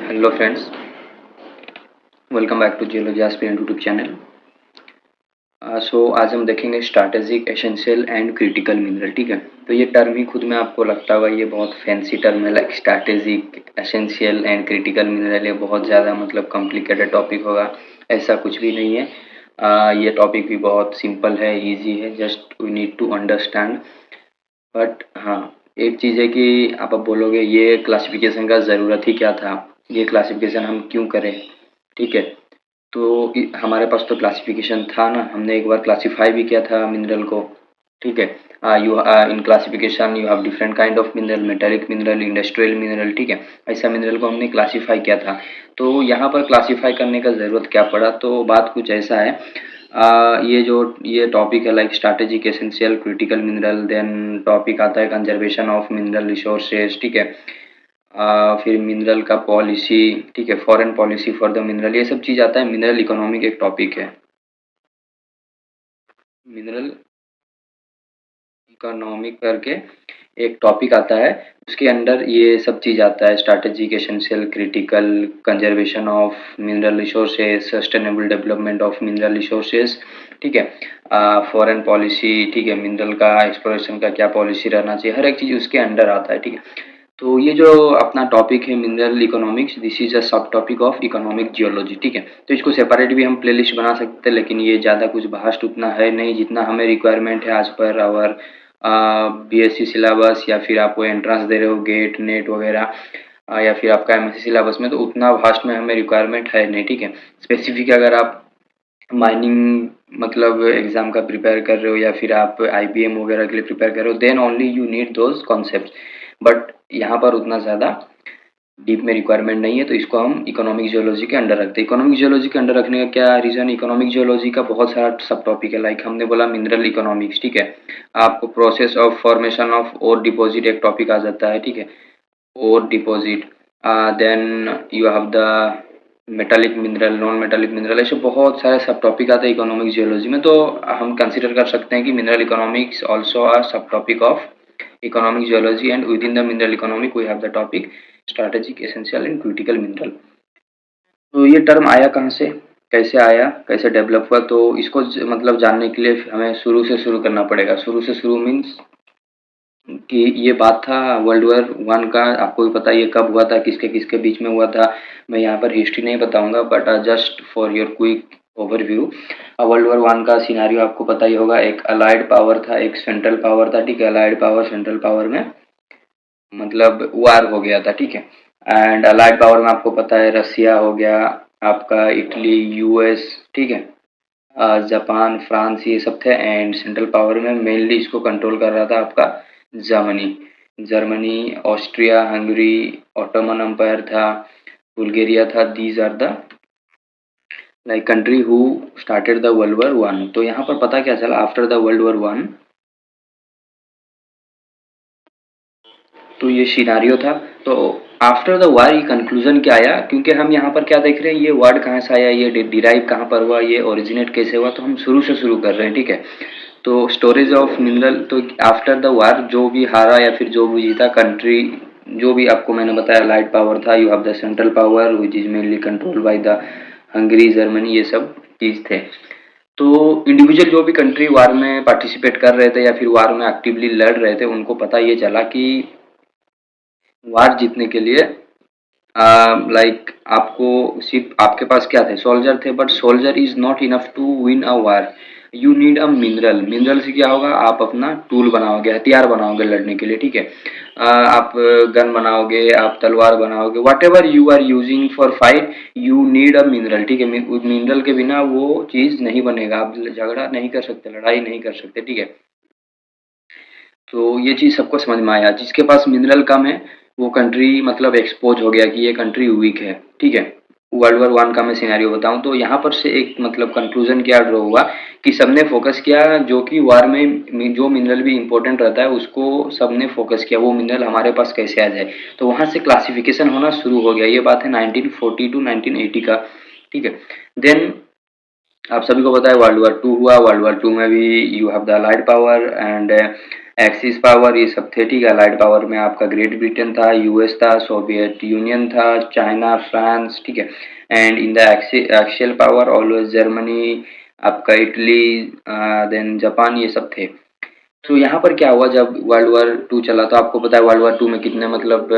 Hello friends, welcome back to geology aspirant YouTube channel. आज हम देखेंगे strategic, essential and critical mineral. ठीक है, तो ये टर्म ही खुद में आपको लगता होगा ये बहुत फैंसी टर्म है, like strategic, essential and critical mineral. ये बहुत ज़्यादा मतलब कॉम्प्लिकेटेड टॉपिक होगा, ऐसा कुछ भी नहीं है। ये टॉपिक भी बहुत सिंपल है, ईजी है, just we need to understand. But हाँ, एक चीज़ है कि आप अब बोलोगे ये क्लासिफिकेशन का ज़रूरत ही क्या था, ये क्लासिफिकेशन हम क्यों करें। ठीक है, तो हमारे पास तो क्लासिफिकेशन था ना, हमने एक बार क्लासिफाई भी किया था मिनरल को। ठीक है, you in classification you have different kind of mineral, metallic mineral, industrial mineral. ठीक है, ऐसा मिनरल को हमने क्लासिफाई किया था। तो यहाँ पर क्लासिफाई करने का ज़रूरत क्या पड़ा, तो बात कुछ ऐसा है। ये टॉपिक है like strategic, essential, critical mineral. Then topic आता है कंजर्वेशन ऑफ मिनरल रिसोर्सेज। ठीक है, फिर मिनरल का पॉलिसी। ठीक है, foreign policy for the mineral, ये सब चीज़ आता है। मिनरल इकोनॉमिक एक टॉपिक है, मिनरल इकोनॉमिक करके एक टॉपिक आता है, उसके अंडर ये सब चीज़ आता है। Strategic, essential, critical, conservation of mineral resources, sustainable development of mineral resources. ठीक है, फॉरेन पॉलिसी। ठीक है, मिनरल का एक्सप्लोरेशन का क्या पॉलिसी रहना चाहिए, हर एक चीज़ उसके अंडर आता है। ठीक है, तो ये जो अपना टॉपिक है mineral economics, this is a सब टॉपिक ऑफ इकोनॉमिक जियोलॉजी। ठीक है, तो इसको सेपरेट भी हम प्लेलिस्ट बना सकते हैं, लेकिन ये ज़्यादा कुछ भास्ट उतना है नहीं जितना हमें रिक्वायरमेंट है आज पर आवर बीएससी सिलेबस, या फिर आप वो एंट्रेंस दे रहे हो गेट नेट वगैरह, या फिर आपका एमएससी सिलेबस में, तो उतना भास्ट में हमें रिक्वायरमेंट है नहीं। ठीक है, स्पेसिफिक अगर आप माइनिंग मतलब एग्जाम का प्रिपेयर कर रहे हो, या फिर आप आईबीएम वगैरह के लिए प्रिपेयर कर रहे हो, then only you need those concept. But यहाँ पर उतना ज़्यादा डीप में रिक्वायरमेंट नहीं है, तो इसको हम इकोनॉमिक जियोलॉजी के अंडर रखते हैं। इकोनॉमिक जियोलॉजी के अंडर रखने का क्या रीज़न, इकोनॉमिक जियोलॉजी का बहुत सारा सब टॉपिक है। लाइक हमने बोला मिनरल इकोनॉमिक्स। ठीक है, आपको process of formation of ore deposit एक टॉपिक आ जाता है। ठीक है, ore deposit. Then you have the metallic mineral, non metallic mineral, ऐसे बहुत सारे सब टॉपिक आते हैं इकोनॉमिक जियोलॉजी में। तो हम कंसिडर कर सकते हैं कि मिनरल इकोनॉमिक्स ऑल्सो आर सब topic of economic geology, and within the mineral economic we have the topic strategic, essential and critical mineral। तो ये टर्म आया कहाँ से, कैसे आया, कैसे डेवलप हुआ, तो इसको मतलब जानने के लिए हमें शुरू से शुरू करना पड़ेगा। शुरू से शुरू मीन्स कि ये बात था वर्ल्ड वॉर वन का। आपको भी पता है ये कब हुआ था, किसके किसके बीच में हुआ था। मैं यहाँ पर हिस्ट्री नहीं बताऊंगा, but just for your quick overview, world war one का सिनारियो आपको पता ही होगा। एक अलाइड पावर था, एक सेंट्रल पावर था। ठीक है, अलाइड पावर सेंट्रल पावर में मतलब वार हो गया था। ठीक है, एंड अलाइड पावर में आपको पता है रसिया हो गया, आपका इटली, यूएस। ठीक है, जापान, फ्रांस, ये सब थे। एंड सेंट्रल पावर में मेनली इसको कंट्रोल कर रहा था आपका Germany. Germany, Austria, Hungary, Ottoman empire था, बुल्गारिया था। These are the like country who started the world war one. तो यहाँ पर पता क्या चला, after the world war one, तो ये सिनारियो था। तो आफ्टर द वार ये कंक्लूजन क्या आया, क्योंकि हम यहाँ पर क्या देख रहे हैं, ये वर्ड कहाँ से आया, ये डिराइव कहाँ पर हुआ, ये ओरिजिनेट कैसे हुआ, तो हम शुरू से शुरू कर रहे हैं। ठीक है, तो स्टोरेज ऑफ मिनरल, तो आफ्टर द वार जो भी हारा या फिर जो भी जीता कंट्री, जो भी आपको मैंने बताया लाइट पावर था, you have the central power which is mainly control by the Hungary, Germany, ये सब चीज थे। तो इंडिविजुअल जो भी कंट्री वार में पार्टिसिपेट कर रहे थे या फिर वार में एक्टिवली लड़ रहे थे, उनको पता ये चला कि वार जीतने के लिए लाइक आपको सिर्फ आपके पास क्या थे, सोल्जर थे, but soldier is not enough to win a war. You need a mineral. Mineral से क्या होगा, आप अपना टूल बनाओगे, हथियार बनाओगे लड़ने के लिए। ठीक है, आप गन बनाओगे, आप तलवार बनाओगे, whatever you are using for fight, you need a mineral. ठीक है, मिनरल के बिना वो चीज़ नहीं बनेगा, आप झगड़ा नहीं कर सकते, लड़ाई नहीं कर सकते। ठीक है, तो ये चीज़ सबको समझ में आया। जिसके पास मिनरल कम है वो कंट्री मतलब एक्सपोज हो गया कि ये कंट्री वीक है। ठीक है, वर्ल्ड वॉर वन का मैं सिनेरियो बताऊं तो यहाँ पर से एक मतलब कंक्लूजन क्या ड्रॉ हुआ कि सबने फोकस किया जो कि वार में जो मिनरल भी इंपॉर्टेंट रहता है उसको सबने फोकस किया, वो मिनरल हमारे पास कैसे आ जाए। तो वहाँ से क्लासिफिकेशन होना शुरू हो गया। ये बात है 1940 टू 1980 का। ठीक है, देन आप सभी को पता है वर्ल्ड वॉर टू हुआ। वर्ल्ड वॉर टू में भी you have the allied power and axis power ये सब थे, ठीक है। अलाइड पावर में आपका ग्रेट ब्रिटेन था, यूएस था, सोवियत यूनियन था, चाइना, फ्रांस, ठीक है। And in the axial power always Germany, आपका इटली, देन जापान, ये सब थे। तो यहाँ पर क्या हुआ जब वर्ल्ड वॉर टू चला, तो आपको पता है वर्ल्ड वॉर टू में कितने मतलब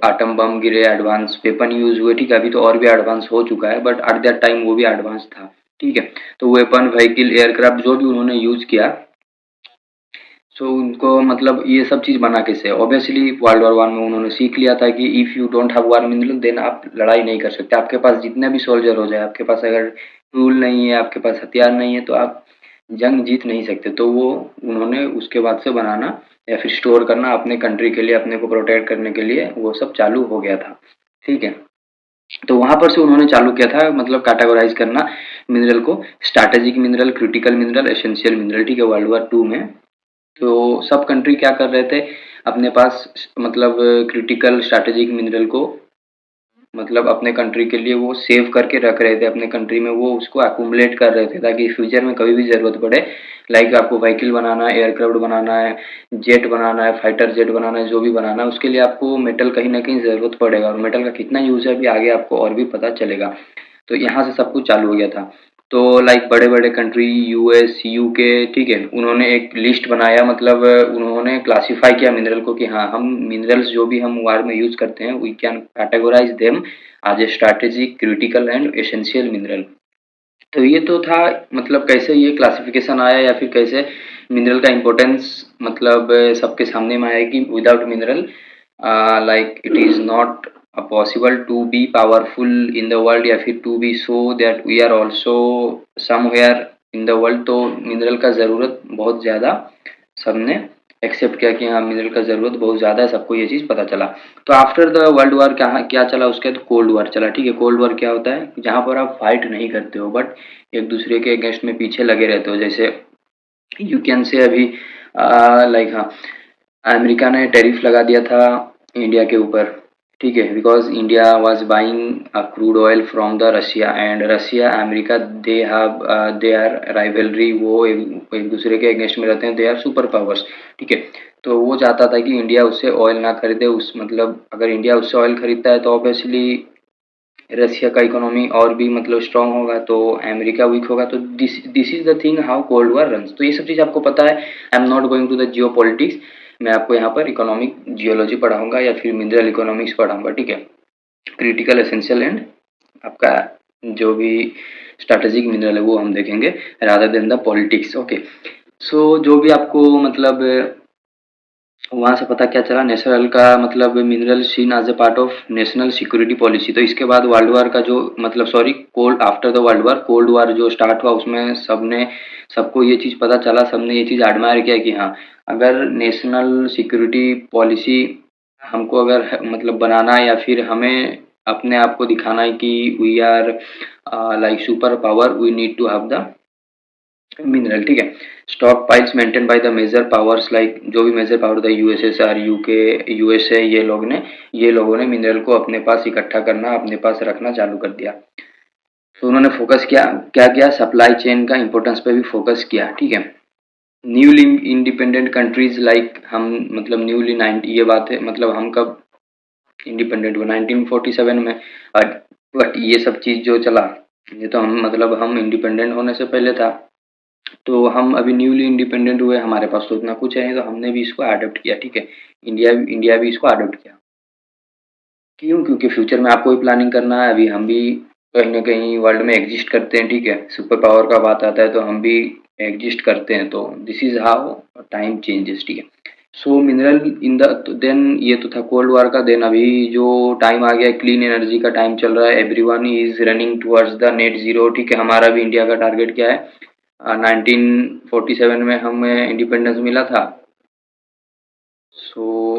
आटम बम गिरे, एडवांस वेपन यूज हुए, ठीक है। अभी तो और भी एडवांस हो चुका है, बट एट दैट टाइम वो भी एडवांस था, ठीक है। तो वेपन, व्हीकल, एयरक्राफ्ट जो भी उन्होंने यूज किया, सो उनको मतलब ये सब चीज़ बना कैसे, ऑब्वियसली वर्ल्ड वॉर वन में उन्होंने सीख लिया था कि if you don't have war mineral then आप लड़ाई नहीं कर सकते। आपके पास जितने भी सोल्जर हो जाए, आपके पास अगर टूल नहीं है, आपके पास हथियार नहीं है, तो आप जंग जीत नहीं सकते। तो वो उन्होंने उसके बाद से बनाना या फिर स्टोर करना अपने कंट्री के लिए, अपने को प्रोटेक्ट करने के लिए वो सब चालू हो गया था, ठीक है। तो वहां पर से उन्होंने चालू किया था मतलब कैटेगराइज करना मिनरल को, strategic mineral, critical mineral, essential mineral, ठीक है, वर्ल्ड वॉर टू में। तो सब कंट्री क्या कर रहे थे, अपने पास मतलब क्रिटिकल स्ट्रैटेजिक मिनरल को मतलब अपने कंट्री के लिए वो सेव करके रख रहे थे अपने कंट्री में, वो उसको अक्यूमुलेट कर रहे थे ताकि फ्यूचर में कभी भी ज़रूरत पड़े, लाइक आपको व्हीकल बनाना है, एयरक्राफ्ट बनाना है, जेट बनाना है, फाइटर जेट बनाना है, जो भी बनाना है उसके लिए आपको मेटल कहीं ना कहीं ज़रूरत पड़ेगा, और मेटल का कितना यूज़ है अभी आगे आपको और भी पता चलेगा। तो यहाँ से सब कुछ चालू हो गया था। तो लाइक बड़े-बड़े कंट्री यूएस, यूके, ठीक है, उन्होंने एक लिस्ट बनाया, मतलब उन्होंने क्लासिफाई किया मिनरल को कि हाँ, हम मिनरल्स जो भी हम वार में यूज़ करते हैं, we can categorise them as a strategic, critical and essential mineral. तो ये तो था मतलब कैसे ये क्लासिफिकेशन आया या फिर कैसे मिनरल का इम्पोर्टेंस मतलब सबके सामने में आया कि without mineral like it is not possible to be powerful in the world, या फिर to be so that we are also somewhere in the world. तो मिनरल का ज़रूरत बहुत ज़्यादा सबने एक्सेप्ट किया कि हाँ मिनरल का ज़रूरत बहुत ज़्यादा है, सबको ये चीज़ पता चला। तो आफ्टर द वर्ल्ड वॉर क्या क्या चला, उसके बाद कोल्ड वॉर चला, ठीक है। कोल्ड वॉर क्या होता है, जहाँ पर आप फाइट नहीं करते हो बट एक दूसरे के अगेंस्ट में पीछे लगे रहते हो। जैसे यू कैन से अभी लाइक हाँ, अमेरिका ने टैरिफ लगा दिया था इंडिया के ऊपर, ठीक है, because India was buying crude oil from the Russia, and Russia America they have they are rivalry, वो एक दूसरे के अगेंस्ट में रहते हैं, दे आर सुपर पावर्स, ठीक है। तो वो चाहता था कि इंडिया उससे ऑयल ना खरीदे, उस मतलब अगर इंडिया उससे ऑयल खरीदता है तो ऑब्वियसली रशिया का इकोनॉमी और भी मतलब स्ट्रांग होगा, तो अमेरिका वीक होगा। तो this this is the thing how cold war runs. तो ये सब चीज़ आपको पता है। I am not going to the geopolitics, मैं आपको यहाँ पर इकोनॉमिक जियोलॉजी पढ़ाऊंगा या फिर मिनरल इकोनॉमिक्स पढ़ाऊंगा, ठीक है। क्रिटिकल, एसेंशियल एंड आपका जो भी स्ट्रैटेजिक मिनरल है वो हम देखेंगे rather than the politics, okay. So जो भी आपको मतलब वहाँ से पता क्या चला, नेशनल का मतलब mineral seen as a part of national security policy. तो इसके बाद वर्ल्ड वार का जो मतलब sorry cold after the world war, cold war जो स्टार्ट हुआ उसमें सबने सबको ये चीज़ पता चला, सबने ये चीज़ एडमायर किया कि हाँ अगर नेशनल सिक्योरिटी पॉलिसी हमको अगर मतलब बनाना है या फिर हमें अपने आप को दिखाना है कि we are like super power, we need to have the mineral, ठीक है। Stockpiles maintain by the major powers, like जो भी मेजर पावर था यूएसएसआर, यूके, यूएसए, ये लोगों ने मिनरल को अपने पास इकट्ठा करना, अपने पास रखना चालू कर दिया। तो उन्होंने फोकस किया, क्या किया, सप्लाई चेन का इंपॉर्टेंस पे भी फोकस किया, ठीक है। न्यूली इंडिपेंडेंट कंट्रीज लाइक हम मतलब न्यूली 90, ये बात है मतलब हम कब इंडिपेंडेंट हुए 1947 में, बट ये सब चीज़ जो चला ये तो हम मतलब हम इंडिपेंडेंट होने से पहले था। तो हम अभी न्यूली इंडिपेंडेंट हुए, हमारे पास तो उतना कुछ है नहीं, तो हमने भी इसको अडॉप्ट किया, ठीक है। इंडिया भी इसको अडॉप्ट किया। क्यों? क्योंकि फ्यूचर में आपको भी प्लानिंग करना है, अभी हम भी कहीं न कहीं वर्ल्ड में एग्जिस्ट करते हैं, ठीक है। सुपर पावर का बात आता है तो हम भी एग्जिस्ट करते हैं, तो this is how time changes, ठीक है। सो मिनरल इन द देन ये तो था कोल्ड वॉर का। देन अभी जो टाइम आ गया क्लीन एनर्जी का टाइम चल रहा है, everyone is running towards the net zero, ठीक है। हमारा भी इंडिया का टारगेट क्या है, 1947 में हमें इंडिपेंडेंस मिला था, सो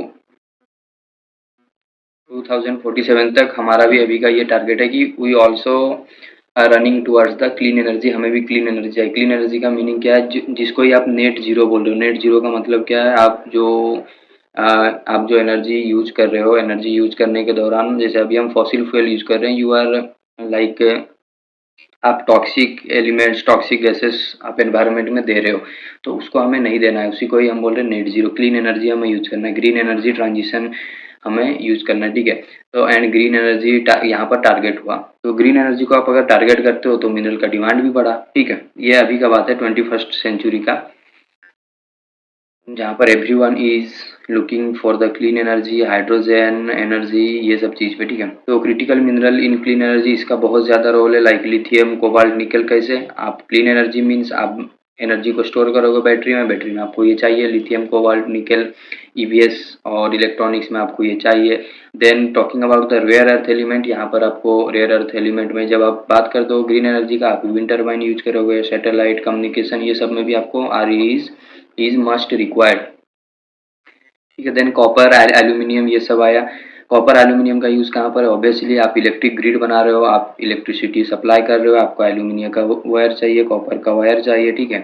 2047 तक हमारा भी अभी का ये टारगेट है कि we also running towards the clean energy, हमें भी क्लीन एनर्जी चाहिए। क्लीन एनर्जी का मीनिंग क्या है, जिसको ही आप नेट जीरो बोल रहे हो। नेट जीरो का मतलब क्या है, आप जो एनर्जी यूज कर रहे हो, एनर्जी यूज करने के दौरान जैसे अभी हम फॉसिल फ्यूल यूज कर रहे हैं, यू आर लाइक आप टॉक्सिक एलिमेंट्स, टॉक्सिक गैसेस आप एनवायरनमेंट में दे रहे हो, तो उसको हमें नहीं देना है। उसी को ही हम बोल रहे हैं नेट ज़ीरो। क्लीन एनर्जी हमें यूज़ करना है, ग्रीन एनर्जी ट्रांजिशन हमें यूज़ करना है, ठीक है। तो एंड ग्रीन एनर्जी यहाँ पर टारगेट हुआ, तो ग्रीन एनर्जी को आप अगर टारगेट करते हो तो मिनरल का डिमांड भी बढ़ा, ठीक है। ये अभी का बात है 21st सेंचुरी का, जहाँ पर everyone is looking for the clean energy, hydrogen energy, ये सब चीज़ पे, ठीक है। तो critical mineral in clean energy, इसका बहुत ज़्यादा रोल है, लाइक लिथियम, कोबाल्ट, निकल। कैसे आप क्लीन एनर्जी मीन्स आप एनर्जी को स्टोर करोगे बैटरी में, बैटरी में आपको ये चाहिए लिथियम, कोबाल्ट, निकल, ईवीएस और इलेक्ट्रॉनिक्स में आपको ये चाहिए। Then talking about the rare earth element, यहाँ पर आपको रेयर अर्थ एलिमेंट में जब आप बात करते हो ग्रीन एनर्जी का, आप विंड टर्बाइन यूज करोगे, सैटेलाइट कम्युनिकेशन, ये सब में भी आपको आर इज मस्ट रिक्वायर्ड, ठीक है। देन कॉपर, एल्यूमिनियम, ये सब आया। कॉपर एल्यूमिनियम का यूज़ कहाँ पर है? ऑब्वियसली आप इलेक्ट्रिक ग्रिड बना रहे हो, आप इलेक्ट्रिसिटी सप्लाई कर रहे हो, आपको एल्यूमिनियम का वायर चाहिए, कॉपर का वायर चाहिए, ठीक है।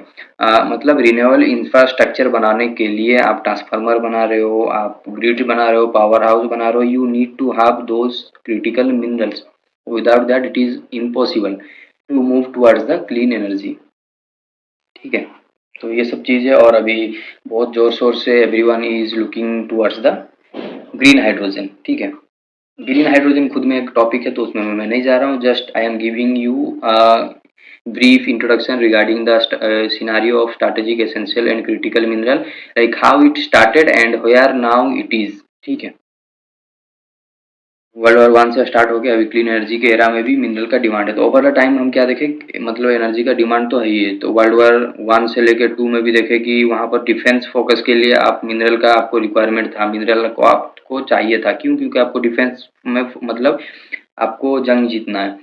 मतलब रिन्यूएबल इंफ्रास्ट्रक्चर बनाने के लिए आप ट्रांसफार्मर बना रहे हो, आप ग्रिड बना रहे हो, पावर हाउस बना रहे हो, you need to have those critical minerals. Without that it is impossible to move towards the clean energy, ठीक है। तो ये सब चीज़ है, और अभी बहुत जोर शोर से everyone is looking towards the green hydrogen, ठीक है। ग्रीन हाइड्रोजन खुद में एक टॉपिक है, तो उसमें मैं नहीं जा रहा हूँ, just I am giving you brief introduction regarding the scenario of strategic essential and critical mineral, like how it started and where now it is, ठीक है। वर्ल्ड वॉर 1 से स्टार्ट हो गया, अभी क्लीन एनर्जी के एरा में भी mineral का डिमांड है। तो ओवर द टाइम हम क्या देखें, मतलब एनर्जी का डिमांड तो है ही है। तो वर्ल्ड वॉर 1 से लेकर 2 में भी देखे कि वहाँ पर डिफेंस फोकस के लिए आप मिनरल का आपको रिक्वायरमेंट था, मिनरल को आपको चाहिए था। क्यों? क्योंकि आपको डिफेंस में मतलब आपको जंग जीतना है,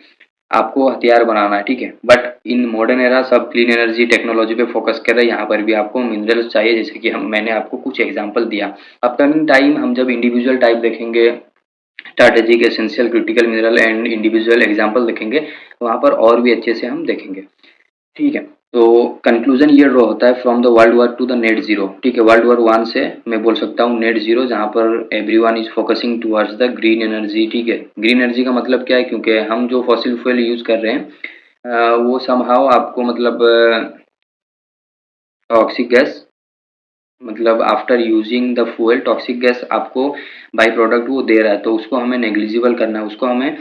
आपको हथियार बनाना है, ठीक है। बट इन मॉडर्न एरा सब क्लीन एनर्जी टेक्नोलॉजी पे फोकस कर रहे हैं, यहाँ पर भी आपको मिनरल्स चाहिए, जैसे कि हम मैंने आपको कुछ एग्जांपल दिया। अपकमिंग टाइम हम जब इंडिविजुअल टाइप देखेंगे, strategic, essential, critical mineral and individual example देखेंगे, वहाँ पर और भी अच्छे से हम देखेंगे, ठीक है। तो कंक्लूजन ये ड्रॉ होता है from the world war to the net zero, ठीक है। वर्ल्ड वॉर 1 से मैं बोल सकता हूँ नेट जीरो, जहाँ पर everyone is focusing towards the green energy, ठीक है। ग्रीन एनर्जी का मतलब क्या है? क्योंकि हम जो फॉसिल फ्यूल यूज कर रहे हैं वो समहाउ आपको मतलब टॉक्सिक गैस, मतलब after using the fuel toxic gas आपको बाई प्रोडक्ट वो दे रहा है, तो उसको हमें नेग्लिजिबल करना है, उसको हमें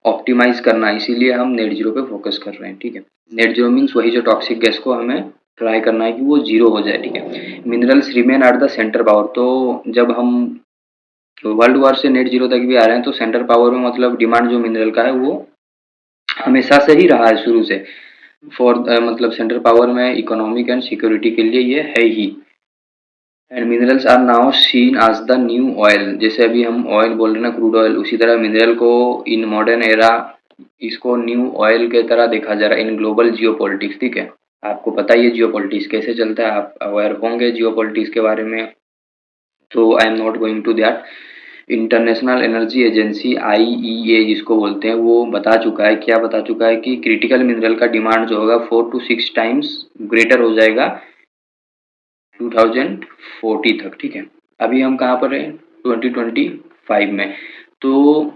ऑप्टिमाइज करना है, इसीलिए हम नेट जीरो पे फोकस कर रहे हैं, ठीक है। नेट जीरो मीन्स वही जो टॉक्सिक गैस को हमें ट्राई करना है कि वो जीरो हो जाए, ठीक है। Minerals remain at the centre power, तो जब हम वर्ल्ड वार से नेट जीरो तक भी आ रहे हैं, तो सेंटर पावर में मतलब डिमांड जो मिनरल का है वो हमेशा से ही रहा है, शुरू से। फॉर मतलब सेंट्रल पावर में इकोनॉमिक एंड सिक्योरिटी के लिए ये है ही। And minerals are now seen as the new oil, जैसे अभी हम ऑयल बोल रहे हैं ना, क्रूड ऑयल, उसी तरह मिनरल को इन मॉडर्न एरा इसको न्यू ऑयल के तरह देखा जा रहा है इन ग्लोबल जियोपॉलिटिक्स, ठीक है। आपको पता ही है जियोपॉलिटिक्स कैसे चलता है, आप अवेयर होंगे जियोपॉलिटिक्स के बारे में, तो I am not going to that. International energy agency IEA जिसको बोलते हैं, वो बता चुका है, क्या बता चुका है कि क्रिटिकल मिनरल का डिमांड जो होगा 4 to 6 टाइम्स ग्रेटर हो जाएगा 2040 तक, ठीक है। अभी हम कहाँ पर हैं? 2025 में। तो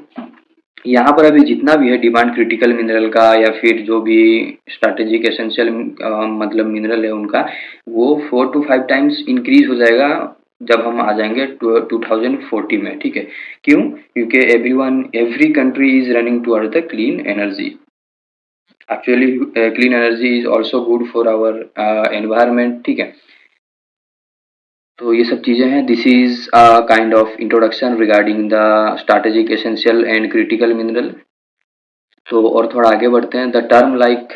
यहाँ पर अभी जितना भी है डिमांड क्रिटिकल मिनरल का, या फिर जो भी स्ट्रैटेजिक एसेंशियल मतलब मिनरल है उनका, वो 4 to 5 टाइम्स इंक्रीज हो जाएगा जब हम आ जाएंगे 2040 में, ठीक है। क्यों? क्योंकि every country is running toward the clean energy. Actually clean energy is also good for our environment, ठीक है। तो ये सब चीज़ें हैं। This is kind of introduction regarding the strategic essential and critical mineral. तो और थोड़ा आगे बढ़ते हैं। The term like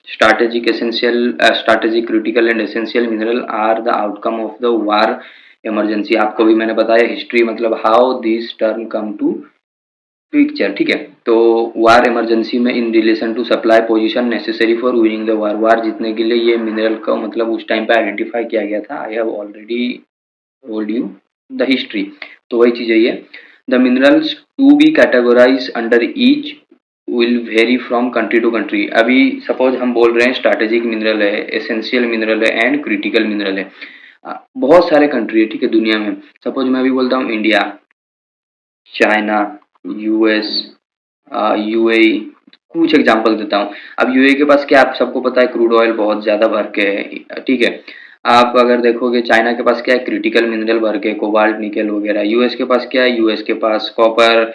strategic essential, strategic, critical and essential mineral are the outcome of the war emergency. आपको भी मैंने बताया हिस्ट्री, मतलब how this term come to picture, ठीक है। तो वार इमरजेंसी में in relation to supply position necessary for winning the war, war जीतने के लिए ये मिनरल का मतलब उस टाइम पे आइडेंटिफाई किया गया था। I have already told you the history. तो वही चीज़ है ये। The minerals to be categorised under each will vary from country to country. अभी सपोज हम बोल रहे हैं स्ट्रैटेजिक मिनरल है, एसेंशियल मिनरल है एंड क्रिटिकल मिनरल है। बहुत सारे कंट्री है, ठीक है, दुनिया में। सपोज मैं अभी बोलता हूँ इंडिया, चाइना, यूएस, यूएई, कुछ एग्जांपल देता हूँ। अब यूएई के पास क्या, आप सबको पता है, क्रूड ऑयल बहुत ज़्यादा भर के है, ठीक है। आप अगर देखोगे चाइना के पास क्या है, क्रिटिकल मिनरल भर के, कोबाल्ट, निकेल वगैरह। यूएस के पास क्या है, यूएस के पास कॉपर,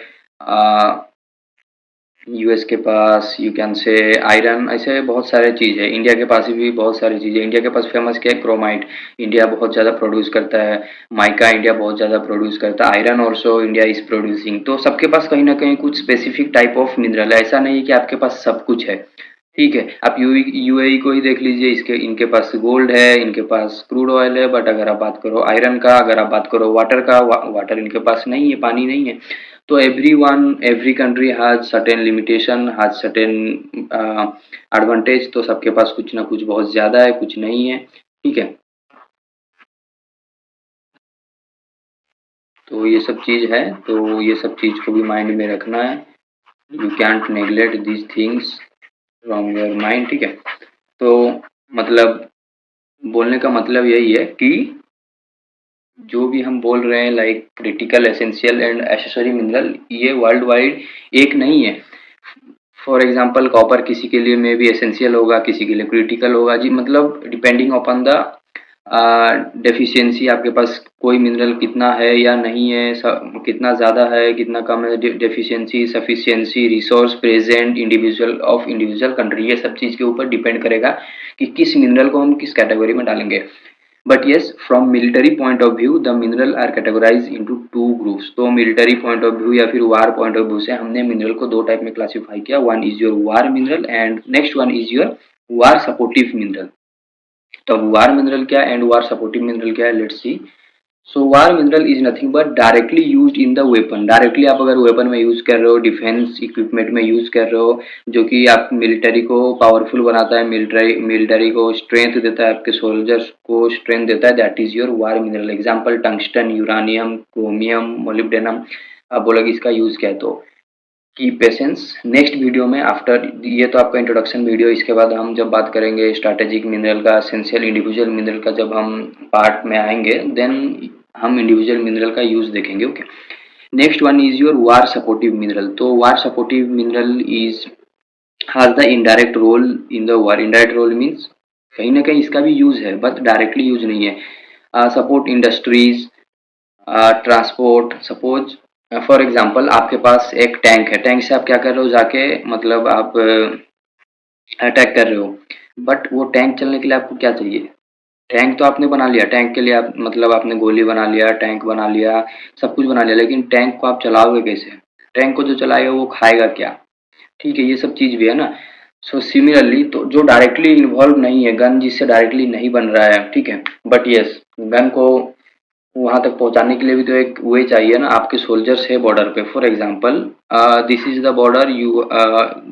यूएस के पास यू कैन से आयरन, ऐसे बहुत सारे चीज़ है। इंडिया के पास भी बहुत सारी चीज़ें। इंडिया के पास फेमस क्या है, क्रोमाइट, इंडिया बहुत ज़्यादा प्रोड्यूस करता है। माइका इंडिया बहुत ज़्यादा प्रोड्यूस करता है। Iron also India is producing. तो सबके पास कहीं ना कहीं कुछ स्पेसिफिक टाइप ऑफ मिनरल है, ऐसा नहीं है कि आपके पास सब कुछ है, ठीक है। आप यूएई को ही देख लीजिए, इसके इनके पास गोल्ड है, इनके पास क्रूड ऑयल है, बट अगर आप बात करो आयरन का, अगर आप बात करो वाटर का, वाटर इनके पास नहीं है, पानी नहीं है। तो everyone, every country has certain limitation, has certain advantage। तो सबके पास कुछ ना कुछ बहुत ज़्यादा है, कुछ नहीं है, ठीक है। तो ये सब चीज़ है, तो ये सब चीज़ को भी माइंड में रखना है। You can't neglect these things from your mind, ठीक है। तो मतलब बोलने का मतलब यही है कि जो भी हम बोल रहे हैं, like critical, essential and accessory mineral, ये वर्ल्ड वाइड एक नहीं है। फॉर एग्जाम्पल कॉपर किसी के लिए मे बी एसेंशियल होगा, किसी के लिए क्रिटिकल होगा जी, मतलब डिपेंडिंग अपॉन द डेफिशिएंसी। आपके पास कोई मिनरल कितना है या नहीं है, कितना ज़्यादा है, कितना कम है, deficiency, sufficiency, resource present, individual of individual country, ये सब चीज़ के ऊपर डिपेंड करेगा कि किस मिनरल को हम किस कैटेगरी में डालेंगे। But yes, from military point of view the mineral are categorised into two groups. तो मिलिट्री पॉइंट ऑफ व्यू या फिर वार पॉइंट ऑफ व्यू से हमने मिनरल को दो टाइप में क्लासिफाई किया। One is your war mineral and next one is your war supportive mineral. तो वार मिनरल क्या है एंड वार सपोर्टिव मिनरल क्या है, let's see. So war mineral is nothing but directly used in the weapon. Directly आप अगर weapon में use कर रहे हो, डिफेंस इक्विपमेंट में यूज कर रहे हो, जो कि आप मिलिट्री को पावरफुल बनाता है, मिलिट्री को स्ट्रेंथ देता है, आपके सोल्जर्स को स्ट्रेंथ देता है, that is your war mineral. Example tungsten, uranium, chromium, molybdenum. आप बोलोगे इसका यूज क्या है, तो की पेशेंस। नेक्स्ट वीडियो में आफ्टर ये तो आपका इंट्रोडक्शन वीडियो, इसके बाद हम जब बात करेंगे स्ट्रैटेजिक मिनरल का, एसेंशियल इंडिविजुअल मिनरल का, जब हम पार्ट में आएंगे देन हम इंडिविजुअल मिनरल का यूज देखेंगे, okay. Next one is your war supportive mineral. तो war supportive mineral is has the indirect role in the war. Indirect role means कहीं ना कहीं इसका भी यूज है बट डायरेक्टली यूज नहीं है। Support industries, transport. Suppose for example आपके पास एक टैंक है, टैंक से आप क्या कर रहे हो, जाके मतलब आप अटैक कर रहे हो। बट वो टैंक चलने के लिए आपको क्या चाहिए, टैंक तो आपने बना लिया, टैंक के लिए आप मतलब आपने गोली बना लिया, टैंक बना लिया, सब कुछ बना लिया, लेकिन टैंक को आप चलाओगे कैसे, टैंक को जो चलाएगा वो खाएगा क्या, ठीक है। ये सब चीज़ भी है ना। सो सिमिलरली तो जो डायरेक्टली इन्वॉल्व नहीं है, गन जिससे डायरेक्टली नहीं बन रहा है, ठीक है, बट यस गन को वहां तक पहुंचाने के लिए भी तो एक वे चाहिए ना। आपके सोल्जर्स है बॉर्डर पे, for example this is the border, you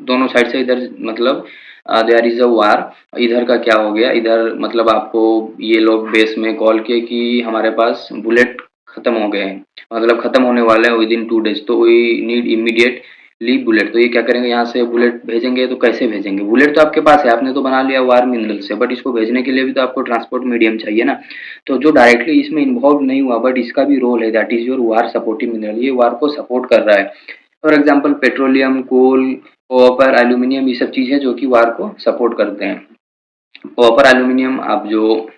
दोनों साइड से इधर मतलब देयर इज अ वार। इधर का क्या हो गया, इधर मतलब आपको ये लोग बेस में कॉल किए कि हमारे पास बुलेट खत्म हो गए हैं, मतलब खत्म होने वाले हैं विद इन 2 days, तो we need immediate live bullet. तो ये क्या करेंगे, यहाँ से बुलेट भेजेंगे, तो कैसे भेजेंगे, बुलेट तो आपके पास है, आपने तो बना लिया वार मिनरल से, बट इसको भेजने के लिए भी तो आपको ट्रांसपोर्ट मीडियम चाहिए ना। तो जो डायरेक्टली इसमें इन्वॉल्व नहीं हुआ बट इसका भी रोल है, that is your war supportive mineral. ये वार को सपोर्ट कर रहा है। For example petroleum, coal, copper, aluminium, ये सब चीज़ें जो कि वार को सपोर्ट करते हैं। कॉपर, एल्यूमिनियम, आप जो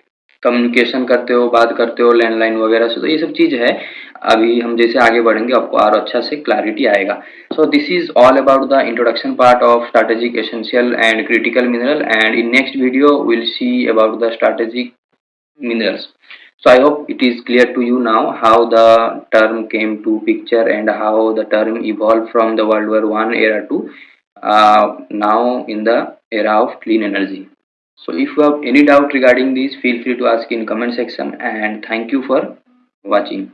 कम्युनिकेशन करते हो, बात करते हो लैंडलाइन वगैरह से, तो ये सब चीज़ है। अभी हम जैसे आगे बढ़ेंगे आपको और अच्छा से क्लैरिटी आएगा। So this is all about the introduction part of strategic, essential and critical mineral, and in next video will see about the strategic minerals. So I hope it is clear to you now how the term came to picture and how the term evolved from the World War I era to now in the era of clean energy. So if you have any doubt regarding this, feel free to ask in comment section, and thank you for watching.